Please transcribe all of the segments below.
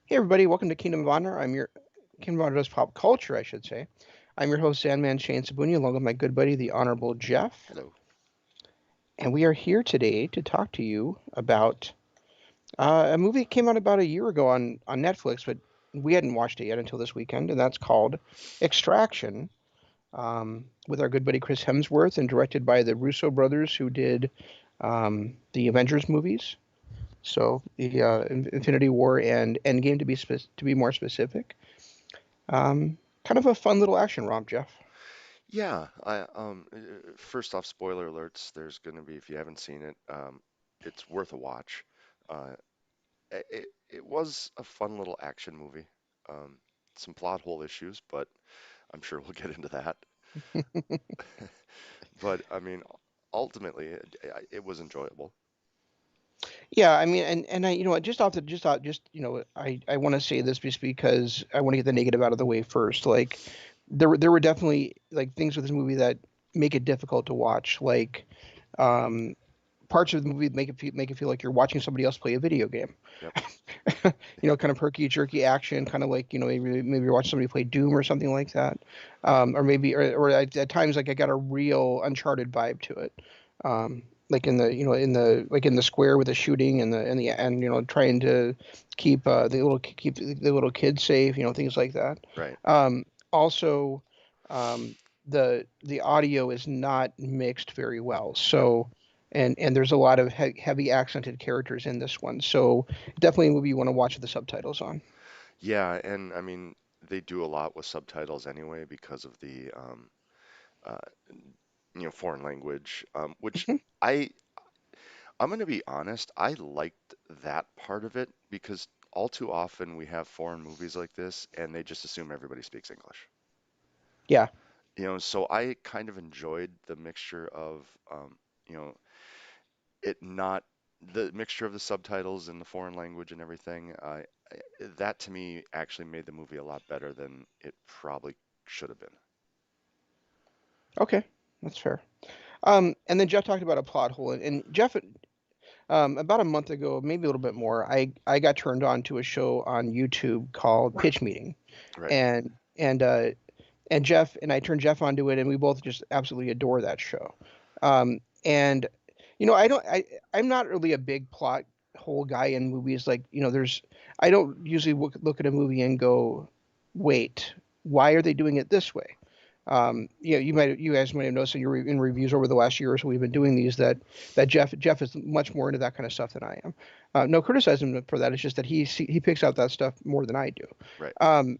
Hey everybody, welcome to Kingdom of Honor. I'm your Kingdom of Honor does pop culture, I should say. I'm your host, Sandman Shane Sabunia, along with my good buddy, the Honorable Jeff. Hello. And we are here today to talk to you about a movie that came out about a year ago on Netflix, but we hadn't watched it yet until this weekend, and that's called Extraction, with our good buddy Chris Hemsworth, and directed by the Russo brothers who did the Avengers movies. So the Infinity War and Endgame to be more specific. Kind of a fun little action romp, Jeff. Yeah, first off, spoiler alerts. There's going to be, if you haven't seen it, it's worth a watch. Uh, it was a fun little action movie. Um, some plot hole issues, but I'm sure we'll get into that. But I mean, ultimately, it was enjoyable. Yeah, I mean, and I, just off the just out, just I want to say this just because I want to get the negative out of the way first. Like, there were definitely like things with this movie that make it difficult to watch. Like, um, parts of the movie make it feel like you're watching somebody else play a video game. Yep. Kind of herky jerky action, kind of like maybe you're watching somebody play Doom or something like that. Or maybe or at times like I got a real Uncharted vibe to it. Like in the in the square with the shooting and trying to keep the little kids safe, things like that. Right. Also, the audio is not mixed very well, Yep. so and there's a lot of heavy accented characters in this one, so definitely a movie you want to watch with the subtitles on. Yeah, and I mean, they do a lot with subtitles anyway because of the uh, foreign language, which Mhm. I I'm going to be honest, I liked that part of it because all too often we have foreign movies like this and they just assume everybody speaks English. Yeah. So I kind of enjoyed the mixture of, you know, it not the mixture of the subtitles and the foreign language and everything. That to me actually made the movie a lot better than it probably should have been. Okay, that's fair. And then Jeff talked about a plot hole, and Jeff, about a month ago, maybe a little bit more, I got turned on to a show on YouTube called Pitch Meeting, Right. and and uh, and Jeff and I turned Jeff onto it, and we both just absolutely adore that show. And I don't, I'm not really a big plot hole guy in movies. Like, I don't usually look at a movie and go, wait, why are they doing it this way? You guys might have noticed in reviews over the last year or so we've been doing these that Jeff is much more into that kind of stuff than I am. No criticism for that. It's just that he picks out that stuff more than I do. Right. Um,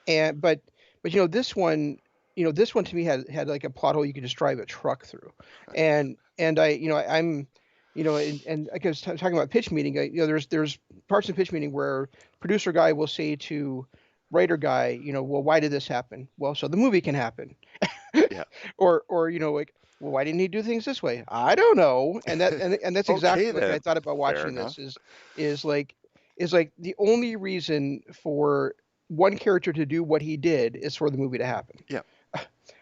and but this one to me had like a plot hole you could just drive a truck through, and I'm and like I was talking about pitch meeting, there's parts of pitch meeting where producer guy will say to writer guy, well, why did this happen? Well, so the movie can happen. Yeah. Or like, well, why didn't he do things this way? I don't know. And that's Okay exactly like I then. thought about Fair watching this enough. is like the only reason for one character to do what he did is for the movie to happen. Yeah.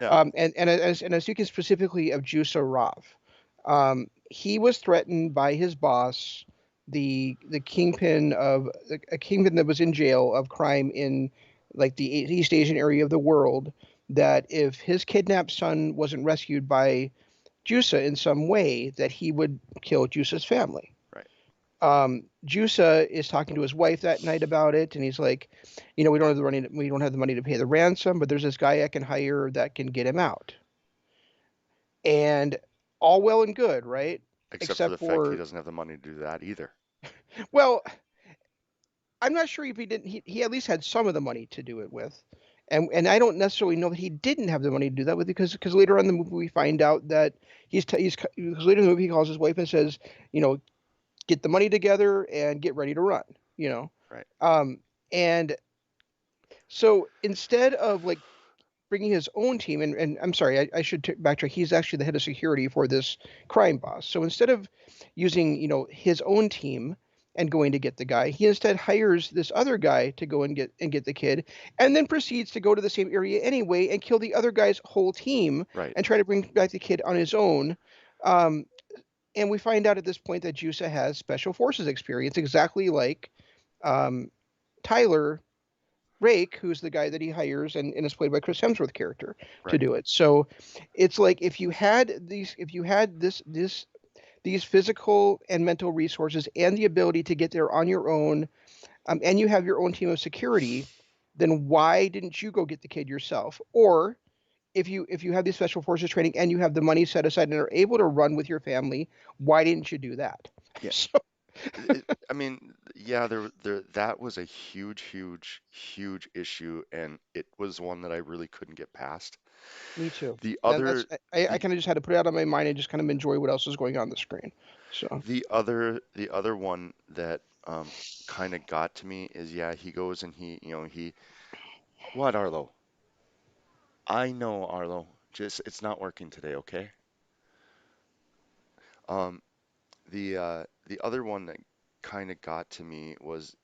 Yeah. And as speaking specifically of Jusa Rov, he was threatened by his boss, the kingpin of a kingpin that was in jail of crime in like the East Asian area of the world. That if his kidnapped son wasn't rescued by Jusa in some way, that he would kill Jusa's family. Right. Jusa is talking to his wife that night about it, and he's like, we don't have the money to pay the ransom, but there's this guy I can hire that can get him out. And all well and good, right? Except for Except the fact he for, doesn't have the money to do that either. well, I'm not sure if he didn't. He at least had some of the money to do it with, and I don't necessarily know that he didn't have the money to do that with because later on in the movie we find out that because later in the movie he calls his wife and says, you know, get the money together and get ready to run, you know. Right. Um, and so instead of like bringing his own team, and I'm sorry, I should backtrack. He's actually the head of security for this crime boss. So instead of using, his own team and going to get the guy, he instead hires this other guy to go and get the kid, and then proceeds to go to the same area anyway and kill the other guy's whole team Right. and try to bring back the kid on his own. Um, and we find out at this point that Jusa has special forces experience, exactly like um, Tyler Rake, who's the guy that he hires and is played by Chris Hemsworth character to Right. do it. So it's like if you had these physical and mental resources and the ability to get there on your own, and you have your own team of security, then why didn't you go get the kid yourself? Or if you have these special forces training and you have the money set aside and are able to run with your family, why didn't you do that? Yeah. So I mean, yeah, that was a huge, huge, huge issue, and it was one that I really couldn't get past. me too. The And that's other, I the kind of just had to put it out of my mind and just kind of enjoy what else is going on the screen. So the other one that kind of got to me is, yeah, he goes and what, Arlo? I know, Arlo. Just it's not working today, okay? Um, the other one that kind of got to me was,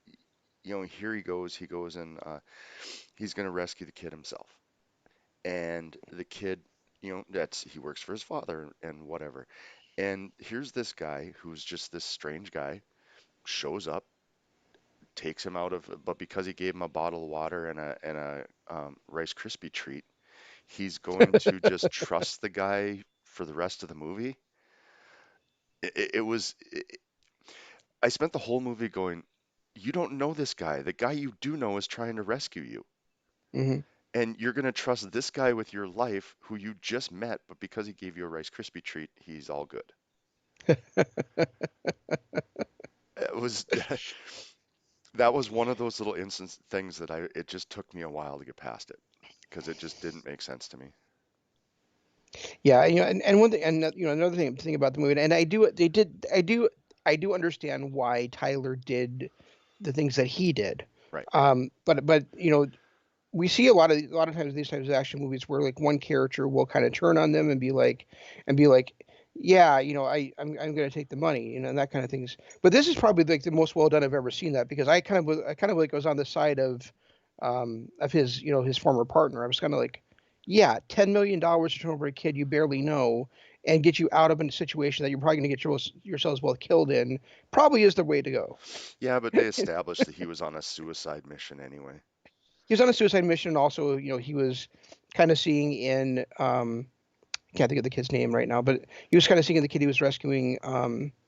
here he goes and he's gonna rescue the kid himself. And the kid, that's he works for his father and whatever. And here's this guy who's just this strange guy, shows up, takes him out of, but because he gave him a bottle of water and a Rice Krispie treat, he's going to just trust the guy for the rest of the movie. It was, I spent the whole movie going, you don't know this guy. The guy you do know is trying to rescue you. mhm. And you're going to trust this guy with your life who you just met, but because he gave you a Rice Krispie treat, he's all good. It was that was one of those little instance things that it just took me a while to get past it because it just didn't make sense to me. Yeah, and one thing, and another thing about the movie, and I do understand why Tyler did the things that he did. Right. But we see a lot of times these types of action movies where like one character will kind of turn on them and be like, yeah, I'm going to take the money, and that kind of things. But this is probably like the most well done I've ever seen that because I kind of like was on the side of his his former partner. I was kind of like, yeah, $10 million to turn over a kid you barely know and get you out of a situation that you're probably going to get yourselves both killed in probably is the way to go. Yeah, but they established that he was on a suicide mission anyway. He was on a suicide mission. And also, he was kind of seeing in I can't think of the kid's name right now, but he was kind of seeing in the kid he was rescuing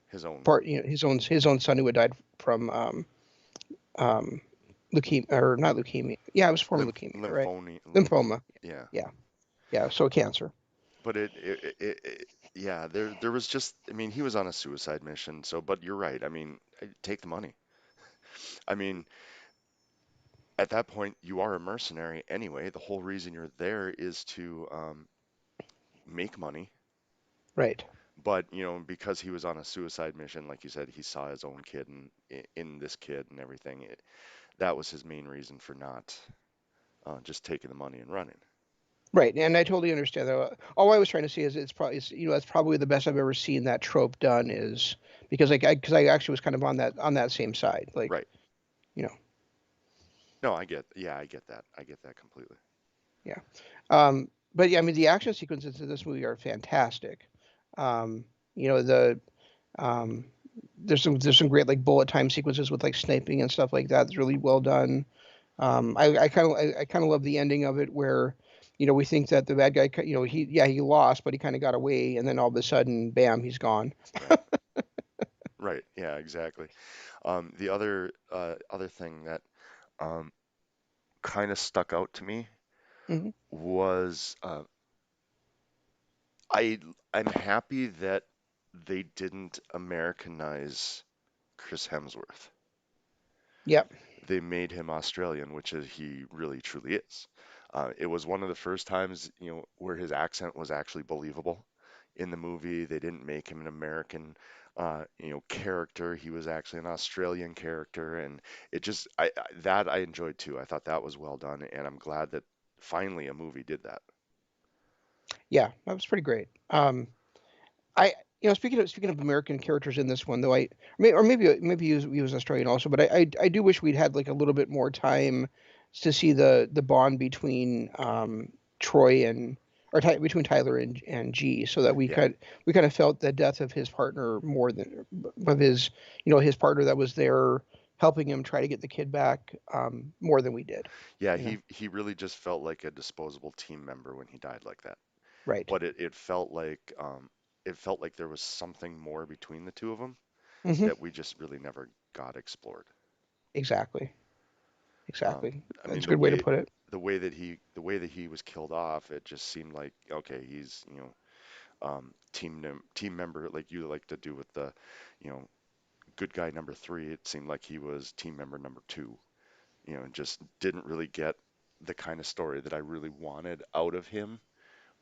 His own, part his own son who had died from um leukemia or not leukemia. Yeah, it was a form of leukemia, right? lymphony, Lymphoma. yeah. Yeah, yeah. So cancer. But yeah, there was just, I mean, he was on a suicide mission. So, but you're right. I mean, take the money. I mean, at that point, you are a mercenary anyway. The whole reason you're there is to make money. Right. But, because he was on a suicide mission, like you said, he saw his own kid in this kid and everything. That was his main reason for not just taking the money and running. Right, and I totally understand that. All I was trying to say is that's probably the best I've ever seen that trope done is because I actually was kind of on that same side, like Right. you know, No, yeah, I get that. I get that completely. yeah. But yeah, I mean the action sequences in this movie are fantastic. Um, the um, there's some great like bullet time sequences with like sniping and stuff like that. It's really well done. I kind of love the ending of it where, we think that the bad guy, he lost, but he kind of got away, and then all of a sudden, bam, he's gone. Right. Right. Yeah, exactly. The other thing that um, kind of stuck out to me Hmm. was I I'm happy that they didn't Americanize Chris Hemsworth. Yep. They made him Australian, which is he really truly is. It was one of the first times, where his accent was actually believable in the movie. They didn't make him an American, character. He was actually an Australian character, and it just that I enjoyed too. I thought that was well done, and I'm glad that finally a movie did that. Yeah, that was pretty great. I, speaking of American characters in this one, though, or maybe he was Australian also, but I do wish we'd had like a little bit more time to see the bond between Troy and between Tyler and G, so that Yeah, we kind of felt the death of his partner more than of his his partner that was there helping him try to get the kid back more than we did. Yeah, You know, he really just felt like a disposable team member when he died like that. right? But it felt like there was something more between the two of them Hmm. that we just really never got explored. Exactly. Um, Exactly. I That's mean, a good way to put it. the way that he was killed off, it just seemed like okay, he's team member like you like to do with the you know good guy number three. It seemed like he was team member number two. And just didn't really get the kind of story that I really wanted out of him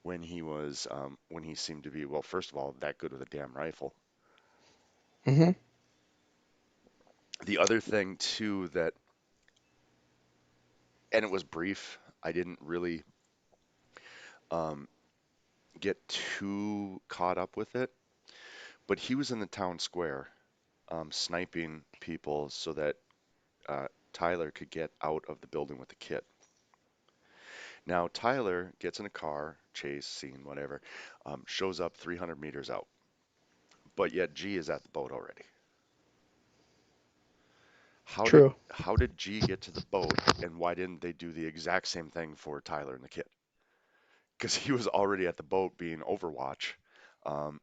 when he seemed to be, well, first of all, that good with a damn rifle. Hmm. The other thing too that, and it was brief, I didn't really um, get too caught up with it, but he was in the town square sniping people so that Tyler could get out of the building with the kid. Now Tyler gets in a car, chase scene, whatever, shows up 300 meters out, but yet G is at the boat already. True. How did G get to the boat, and why didn't they do the exact same thing for Tyler and the kid? Because he was already at the boat being Overwatch, um,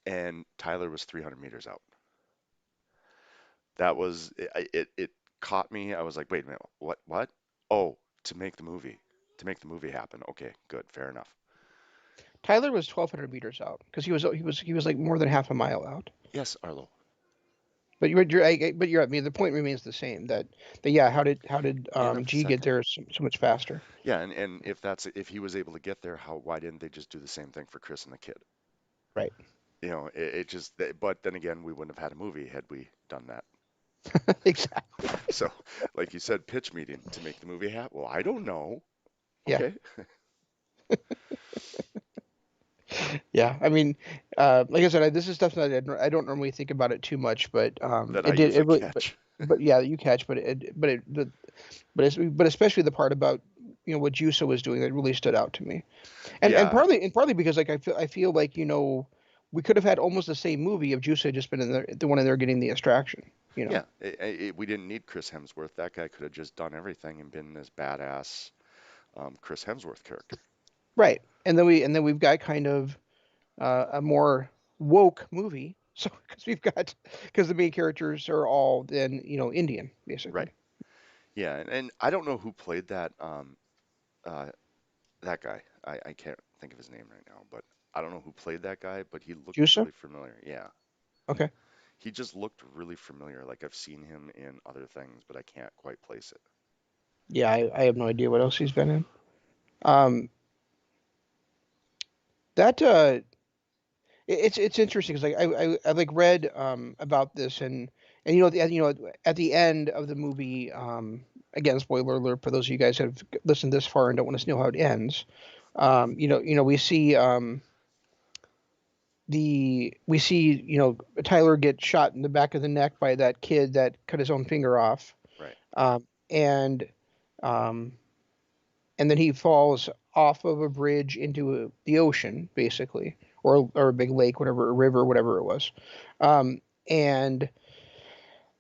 and Tyler was 300 meters out. That was it caught me. I was like, wait a minute, what? Oh, to make the movie, to make the movie happen. Okay, good, fair enough. Tyler was 1,200 meters out because he was like more than half a mile out. Yes, Arlo. But you're I mean the point remains the same that yeah, how did In a G get second. there so much faster? Yeah, and if he was able to get there, how why didn't they just do the same thing for Chris and the kid? Right. It just. But then again, we wouldn't have had a movie had we done that. Exactly. So, like you said, pitch meeting to make the movie happen. Well, I don't know. Yeah. Okay, Yeah. I mean, like I said, this is stuff that I don't normally think about it too much, but that I it did usually it really, catch. but yeah, you catch, but especially the part about what Juso was doing that really stood out to me. And Yeah, partly because like I feel like we could have had almost the same movie if Juice had just been in the one in there getting the extraction. You know, yeah. We didn't need Chris Hemsworth. That guy could have just done everything and been this badass Chris Hemsworth character. right? And then we've got kind of a more woke movie. So because the main characters are all then Indian Right. basically. Yeah, and I don't know who played uh, that guy. I can't think of his name right now, but I don't know who played that guy, but he looked Juice. really familiar. Yeah, Okay. he just looked really familiar. Like I've seen him in other things, but I can't quite place it. Yeah, I have no idea what else he's been in. Um, that it's interesting because like I like read about this and at the end of the movie again spoiler alert for those of you guys who have listened this far and don't want to know how it ends we see Tyler get shot in the back of the neck by that kid that cut his own finger off Right. um, and um, and then he falls off of a bridge into the ocean, basically, or a big lake, whatever, a river, whatever it was. And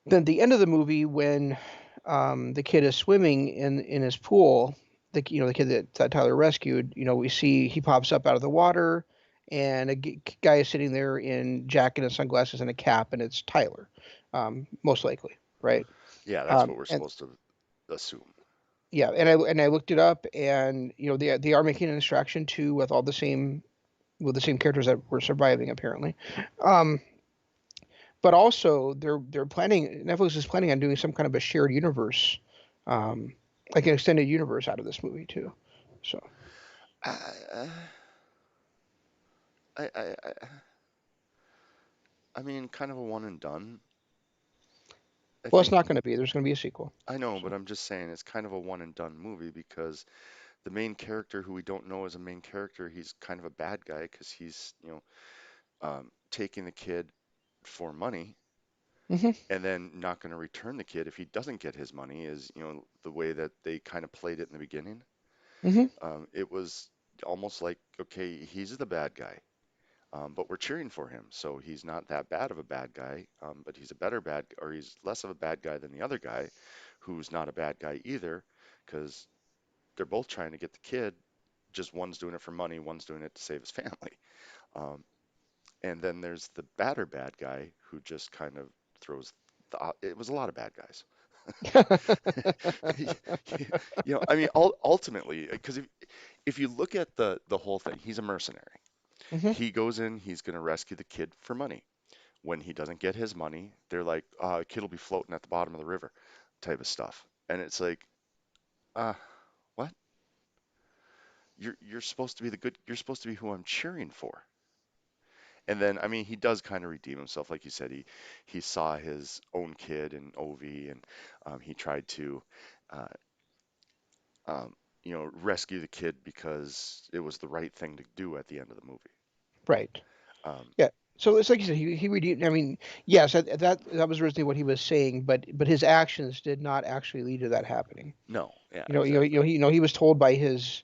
then at the end of the movie, when the kid is swimming in his pool, the kid that Tyler rescued, we see he pops up out of the water, and guy is sitting there in jacket and sunglasses and a cap, and it's Tyler, most likely, right? Yeah, that's what we're And supposed to assume. yeah, and I looked it up, and they are making an extraction too with the same characters that were surviving apparently, um, but also they're planning Netflix is planning on doing some kind of a shared universe, um, like an extended universe out of this movie too. So I, I, I, I I mean, kind of a one and done. I well, it's think not going to be. There's going to be a sequel. I know, but So I'm just saying it's kind of a one and done movie because the main character, who we don't know is a main character, he's kind of a bad guy because he's, taking the kid for money hmm and then not going to return the kid if he doesn't get his money, is, the way that they kind of played it in the beginning. hmm It was almost like, okay, he's the bad guy. but we're cheering for him. So he's not that bad of a bad guy, but he's a better bad, or he's less of a bad guy than the other guy, who's not a bad guy either, because they're both trying to get the kid. Just one's doing it for money, one's doing it to save his family. Um, and then there's the badder bad guy who just kind of throws it was a lot of bad guys. I mean, ultimately, because if you look at the whole thing, he's a mercenary. Hmm. He goes in, he's going to rescue the kid for money. When he doesn't get his money, they're like, a kid will be floating at the bottom of the river, type of stuff. And it's like, uh, what? You're supposed to be the good. You're supposed to be who I'm cheering for. And then, I mean, he does kind of redeem himself, like you said. He saw his own kid in Ovi, and he tried to, uh, um, rescue the kid because it was the right thing to do at the end of the movie. Right. Um, Yeah. So it's like you said, he redeemed. I mean, yes, that was originally what he was saying, but his actions did not actually lead to that happening. no, yeah, You know, exactly. he was told by his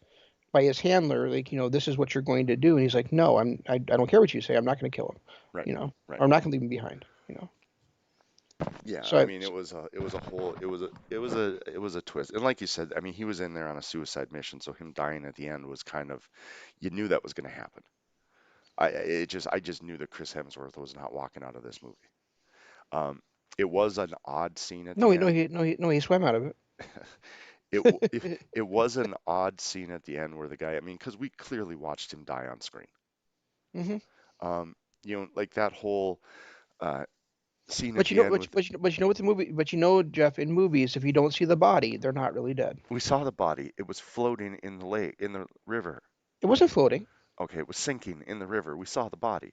handler, like, this is what you're going to do, and he's like, no, I don't care what you say, I'm not going to kill him, Right, or right. I'm not going to leave him behind. Yeah, So I I, mean, it was a whole, it was a twist. And like you said, I mean, he was in there on a suicide mission, so him dying at the end was kind of, you knew that was going to happen. I just knew that Chris Hemsworth was not walking out of this movie. Um, it was an odd scene at no, the he no end. he no he no he swam out of It was an odd scene at the end where the guy, I mean, because we clearly watched him die on screen. hmm Um, like that whole uh, scene at But the end with, what the movie, Jeff, in movies, if you don't see the body, they're not really dead. we saw the body. It was floating in the lake, in the river. It wasn't floating. Okay, it was sinking in the river. We saw the body.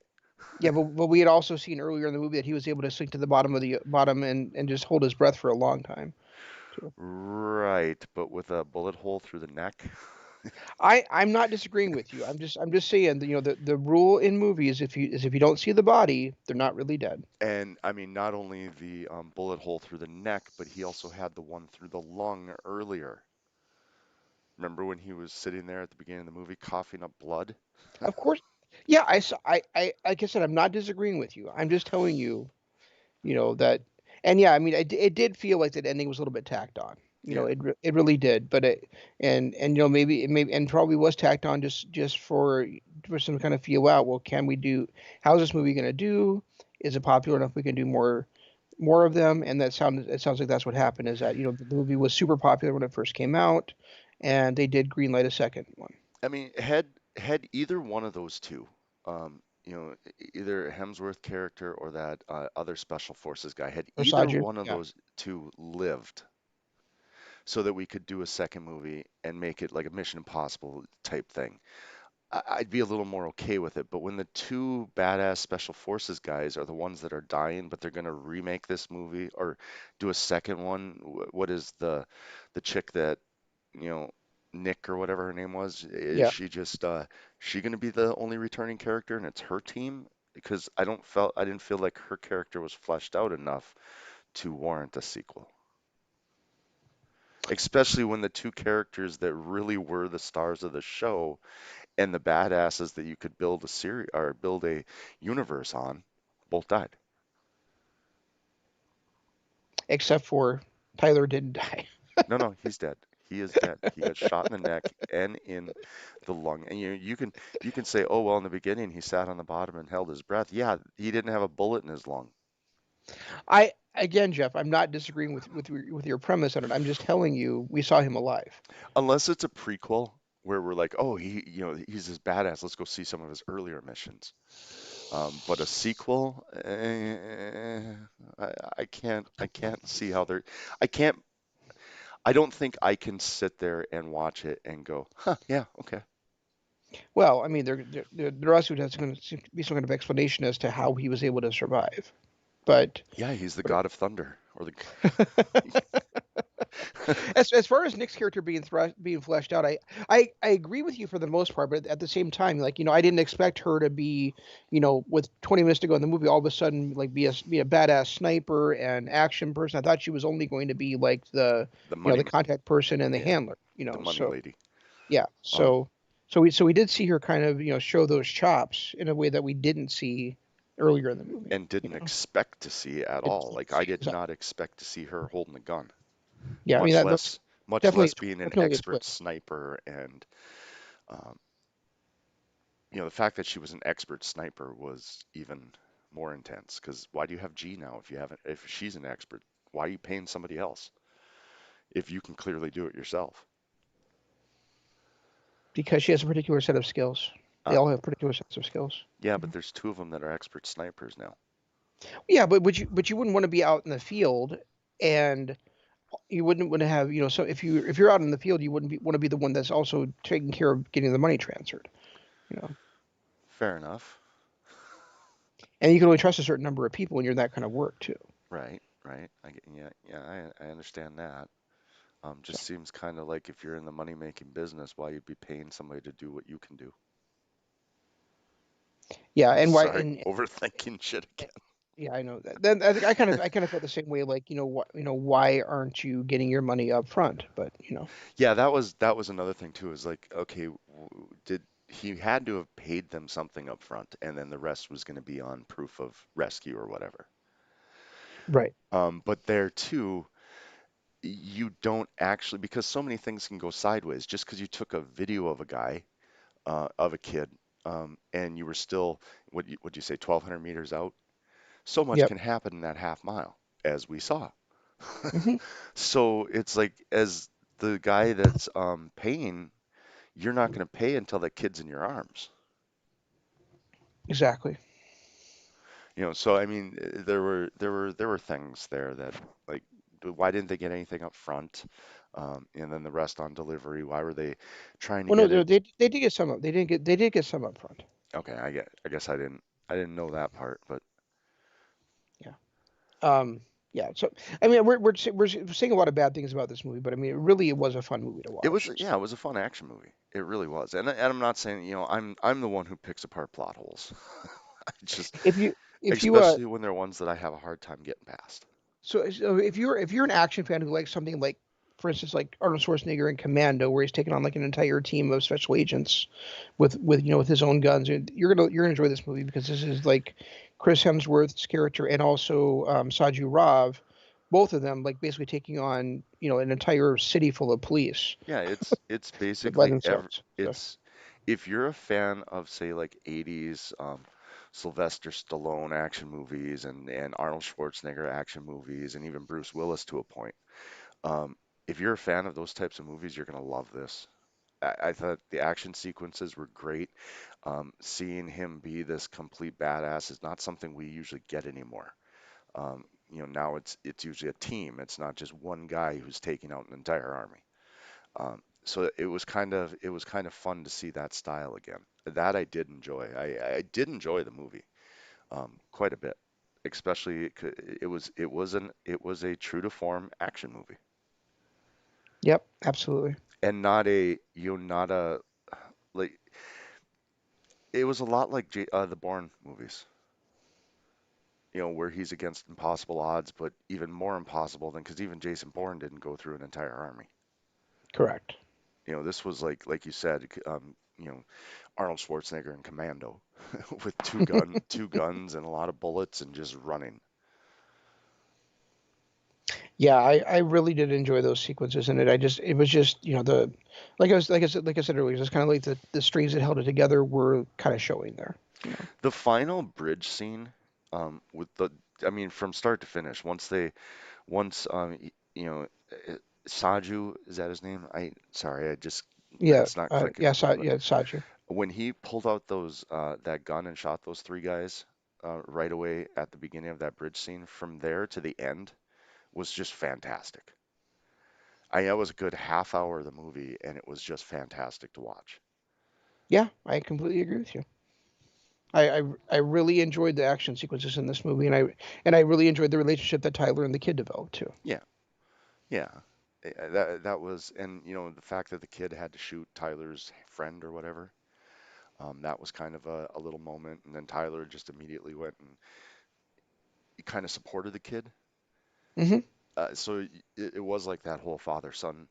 Yeah, but we had also seen earlier in the movie that he was able to sink to the bottom of the bottom and just hold his breath for a long time too. Right, but with a bullet hole through the neck. I'm not disagreeing with you. I'm just saying that, the rule in movies, if you don't see the body, they're not really dead. And I mean, not only the bullet hole through the neck, but he also had the one through the lung earlier. Remember when he was sitting there at the beginning of the movie coughing up blood? Of course, yeah. I like I said, I'm not disagreeing with you. I'm just telling you, that, and yeah, I mean, it did feel like that ending was a little bit tacked on. Yeah. It really did. But and maybe and probably was tacked on just for some kind of feel out. Well, can we do? How's this movie going to do? Is it popular enough we can do more of them? And it sounds like that's what happened. Is that, the movie was super popular when it first came out, and they did greenlight a second one. I mean, had either one of those two, either Hemsworth character or that other special forces guy, had Or either Sajin, one of yeah. those two lived, so that we could do a second movie and make it like a Mission Impossible type thing, I'd be a little more okay with it. But when the two badass special forces guys are the ones that are dying, but they're gonna remake this movie or do a second one, what is the chick that, you know, Nick or whatever her name was, is Yeah. she just she gonna be the only returning character and it's her team? Because I didn't feel like her character was fleshed out enough to warrant a sequel. Especially when the two characters that really were the stars of the show and the badasses that you could build a series or build a universe on both died. Except for Tyler didn't die. No, no, he's dead. He is dead. He got shot in the neck and in the lung. And you can say, oh well, in the beginning he sat on the bottom and held his breath. Yeah, he didn't have a bullet in his lung. I Again, Jeff, I'm not disagreeing with your premise on it. I'm just telling you we saw him alive. Unless it's a prequel where we're like, oh, he's this badass. Let's go see some of his earlier missions. But a sequel, I can't see how they're. I can't. I don't think I can sit there and watch it and go, huh, yeah, okay. Well, I mean, there also has going to be some kind of explanation as to how he was able to survive. But, Yeah, he's the but god of thunder, or the. as far as Nick's character being fleshed out, I agree with you for the most part. But at the same time, like, I didn't expect her to be, with 20 minutes to go in the movie, all of a sudden like be a badass sniper and action person. I thought she was only going to be like the the money, the contact person and the yeah, handler. the money So lady. yeah. Um, So we did see her kind of show those chops in a way that we didn't see earlier in the movie. and didn't expect to see at It all. Like I did not expect to see her holding a gun, yeah, I mean that's much definitely less being an definitely a expert twist sniper. And um, the fact that she was an expert sniper was even more intense. Because why do you have G now if she's an expert? Why are you paying somebody else if you can clearly do it yourself? because she has a particular set of skills. They Uh, all have particular sets of skills. yeah, but Mhm. there's two of them that are expert snipers now. Yeah, but you wouldn't want to be out in the field and you wouldn't want to have so if you're out in the field you wouldn't want to be the one that's also taking care of getting the money transferred you know Fair enough. and you can only trust a certain number of people when you're that kind of work too. Right, right. Yeah, yeah, I understand that. So Just seems kind of like if you're in the money-making business, why you'd be paying somebody to do what you can do. yeah, and why Sorry, and overthinking shit again. yeah, I know that. Then I think I kind of felt the same way. Like why aren't you getting your money up front? But Yeah, that was another thing too. Is like, okay, did he had to have paid them something up front, and then the rest was going to be on proof of rescue or whatever. right. But there too, you don't actually because so many things can go sideways. Just because you took a video of a guy, of a kid, and you were still would you say 1,200 meters out? So much Yep. can happen in that half mile, as we saw. Hmm. So it's like, as the guy that's paying, you're not going to pay until that kid's in your arms. Exactly. So I mean, there were things there that, like, why didn't they get anything up front, and then the rest on delivery? Why were they trying to Well, no, get it? they did get some up. They did get some up front. Okay, I guess I didn't know that part, but Yeah. Um. Yeah. So I mean, we're saying a lot of bad things about this movie, but I mean, it was a fun movie to it was watch. yeah, it was a fun action movie. It really was, and I'm not saying I'm the one who picks apart plot holes. I just If you if you especially when they're ones that I have a hard time getting past. so if you're an action fan who likes something like, for instance, like Arnold Schwarzenegger in Commando, where he's taken on like an entire team of special agents with his own guns, you're gonna enjoy this movie because this is like Chris Hemsworth's character and also Saju Rav, both of them like basically taking on an entire city full of police Yeah, it's by basically themselves. So it's if you're a fan of, say, like 80s Sylvester Stallone action movies and Arnold Schwarzenegger action movies and even Bruce Willis to a point. Um, if you're a fan of those types of movies, you're gonna love this. I thought the action sequences were great. Seeing him be this complete badass is not something we usually get anymore. Now it's usually a team. It's not just one guy who's taking out an entire army. So it was kind of fun to see that style again. That I did enjoy. I did enjoy the movie quite a bit, especially it was a true to form action movie, yep, absolutely. and not a like it was a lot like the Bourne movies. Where he's against impossible odds, but even more impossible than because even Jason Bourne didn't go through an entire army. Correct. This was like you said, Arnold Schwarzenegger in Commando with two guns and a lot of bullets and just running. Yeah, I really did enjoy those sequences in it. It was just the like I said earlier, it's kind of like the strings that held it together were kind of showing there. You know. The final bridge scene, with I mean, from start to finish, once uh, Saju, is that his name? Sorry, Yeah. it's not clicking Yeah. with me, but Yeah. Saju. when he pulled out that gun and shot those three guys, right away at the beginning of that bridge scene, from there to the end was just fantastic. That was a good half hour of the movie, and it was just fantastic to watch. Yeah, I completely agree with you. I really enjoyed the action sequences in this movie, and I really enjoyed the relationship that Tyler and the kid developed too. Yeah, yeah. That was, and the fact that the kid had to shoot Tyler's friend or whatever, that was kind of a little moment. And then Tyler just immediately went and kind of supported the kid. Hmm. So it was like that whole father-son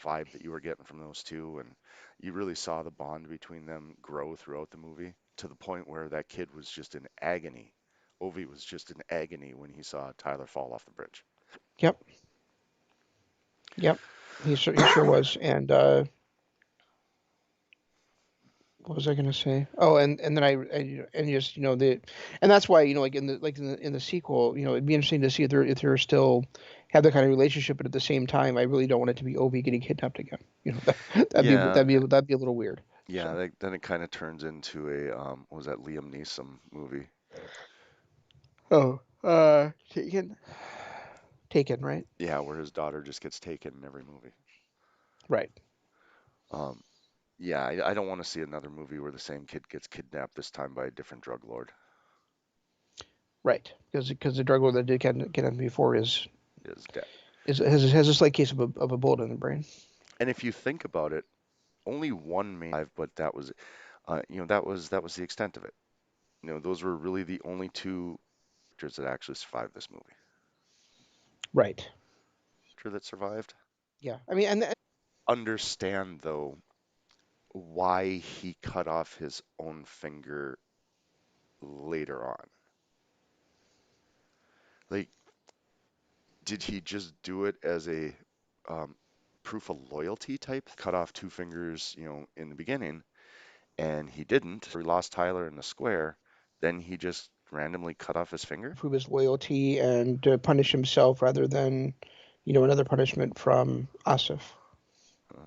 vibe that you were getting from those two, and you really saw the bond between them grow throughout the movie to the point where that kid was just in agony. Ovi was just in agony when he saw Tyler fall off the bridge. Yep. Yep. He sure was. And what was I gonna say? Oh, and then and just and that's why like in the sequel, it'd be interesting to see if they're still have that kind of relationship, but at the same time, I really don't want it to be Obi getting kidnapped again. Yeah, That'd be a little weird. yeah. So Then it kind of turns into a what was that Liam Neeson movie? oh, Taken, right? Yeah, where his daughter just gets taken in every movie. Right, Um, yeah, I don't want to see another movie where the same kid gets kidnapped this time by a different drug lord. right. Because the drug lord that did get him before Is dead. has a slight case of a bullet in the brain. And if you think about it, only one main survived, but that was, that was the extent of it. Those were really the only two actors that actually survived this movie. Right. Actor that survived. Yeah. I mean, and Understand though why he cut off his own finger later on. Like, did he just do it as a um, proof of loyalty type? Cut off two fingers, in the beginning, and he didn't. We lost Tyler in the square. Then he just randomly cut off his finger? prove his loyalty and to punish himself rather than, another punishment from Asif.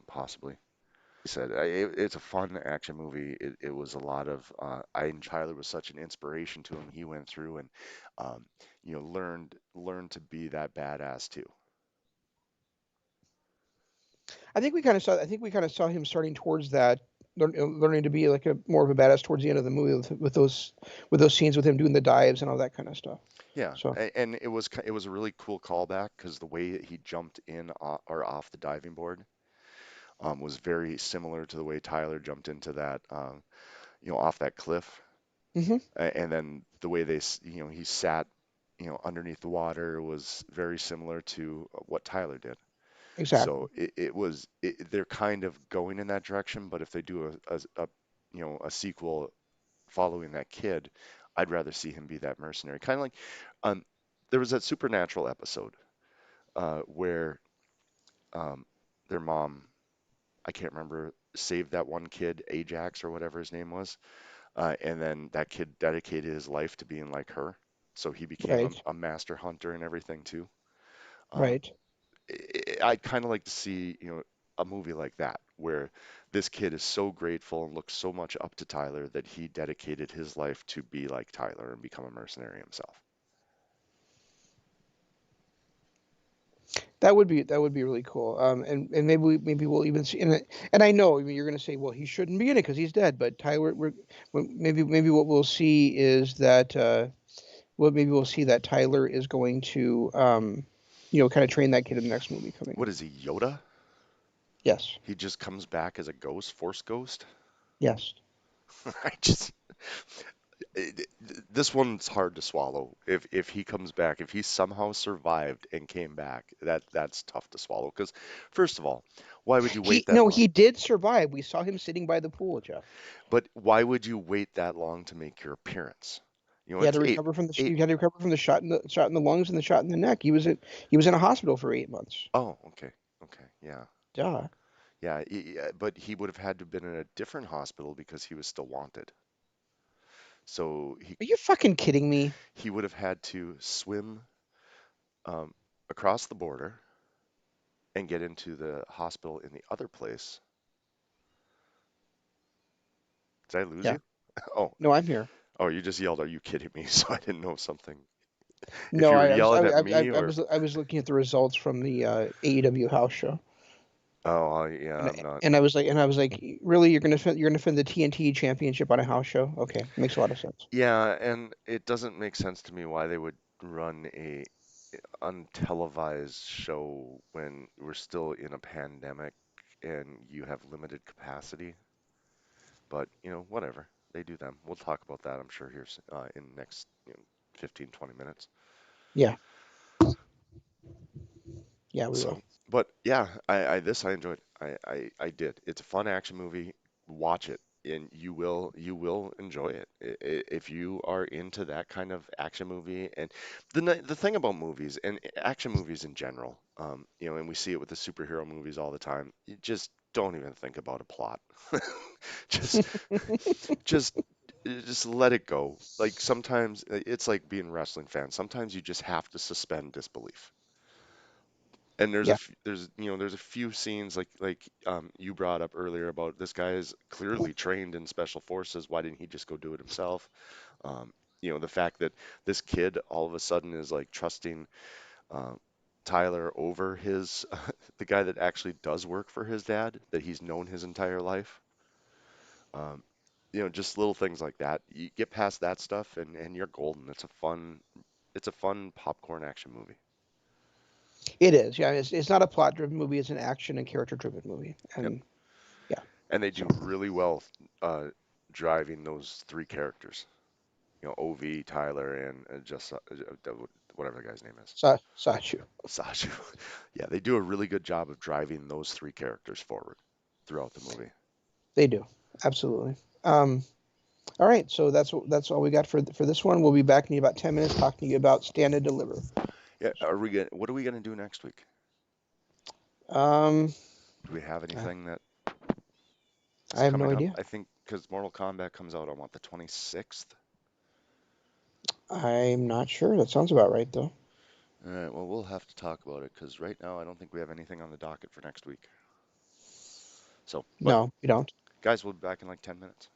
Possibly. He said it's a fun action movie. It was a lot of Tyler was such an inspiration to him. He went through and um, learned to be that badass too. I think we kind of saw him starting towards that, learning to be like a more of a badass towards the end of the movie with those scenes with him doing the dives and all that kind of stuff. Yeah, So, and it was a really cool callback because the way that he jumped in or off the diving board was very similar to the way Tyler jumped into that off that cliff. hmm And then the way he sat underneath the water was very similar to what Tyler did. exactly. So they're kind of going in that direction, but if they do a sequel following that kid, I'd rather see him be that mercenary. Kind of like um, there was that Supernatural episode where um, their mom, I can't remember, saved that one kid, Ajax or whatever his name was, and then that kid dedicated his life to being like her. So he became Right. a master hunter and everything too. Um, Right. I'd kind of like to see, a movie like that where this kid is so grateful and looks so much up to Tyler that he dedicated his life to be like Tyler and become a mercenary himself. That would be really cool. And maybe we'll even see. And I know, I mean, you're going to say, well, he shouldn't be in it because he's dead. But Tyler, maybe what we'll see is that maybe we'll see that Tyler is going to kind of train that kid in the next movie coming What up. is he, Yoda? Yes. He just comes back as a ghost, force ghost? Yes. I just this one's hard to swallow. If he comes back, if he somehow survived and came back, that's tough to swallow. Because first of all, why would you He wait that no, long? he did survive. We saw him sitting by the pool, Jeff. But why would you wait that long to make your appearance? He had It's to eight, recover from the eight. he had to recover from the shot in the lungs and the shot in the neck. He was in a hospital for 8 months. Oh, okay, okay, yeah, Duh. yeah. But he would have had to have been in a different hospital because he was still wanted. So Are you fucking kidding me? he would have had to swim um, across the border and get into the hospital in the other place. Did I lose Yeah. you? Oh, No, I'm here. oh, you just yelled, "Are you kidding me?" So I didn't know something. If No, you were I was I, yelling at I, me I or, was looking at the results from the AEW house show, oh, yeah, and I'm not. I was like, really, you're gonna defend the TNT championship on a house show? Okay, makes a lot of sense. Yeah, and it doesn't make sense to me why they would run a untelevised show when we're still in a pandemic and you have limited capacity. But, whatever. They do them. We'll talk about that, I'm sure, here in the next 15, 20 minutes. Yeah, yeah, we So, will. But yeah, I enjoyed. I did. It's a fun action movie. Watch it, and you will enjoy it. If you are into that kind of action movie, and the thing about movies and action movies in general, and we see it with the superhero movies all the time. You just don't even think about a plot. Just just just let it go. Like sometimes it's like being a wrestling fan. Sometimes you just have to suspend disbelief. And Yeah, there's a few scenes like you brought up earlier about this guy is clearly trained in special forces. Why didn't he just go do it himself? Um, the fact that this kid all of a sudden is like trusting uh, Tyler over his the guy that actually does work for his dad that he's known his entire life. Um, just little things like that. You get past that stuff and you're golden. It's a fun popcorn action movie. it is. Yeah, it's not a plot-driven movie. It's an action and character-driven movie, Yep. and yeah. And they So do really well uh, driving those three characters. OV, Tyler, and just whatever the guy's name is. Sachu, Saju. Yeah, they do a really good job of driving those three characters forward throughout the movie. they do absolutely. Um, all right, so that's all we got for this one. We'll be back in about 10 minutes talking to you about Stand and Deliver. Yeah, what are we gonna do next week? Um, Do we have I anything that is I have no coming up? idea. I think because Mortal Kombat comes out on what, the 26th? I'm not sure. That sounds about right, though. All right, well, we'll have to talk about it because right now I don't think we have anything on the docket for next week. So, but No, we don't. guys, we'll be back in like 10 minutes.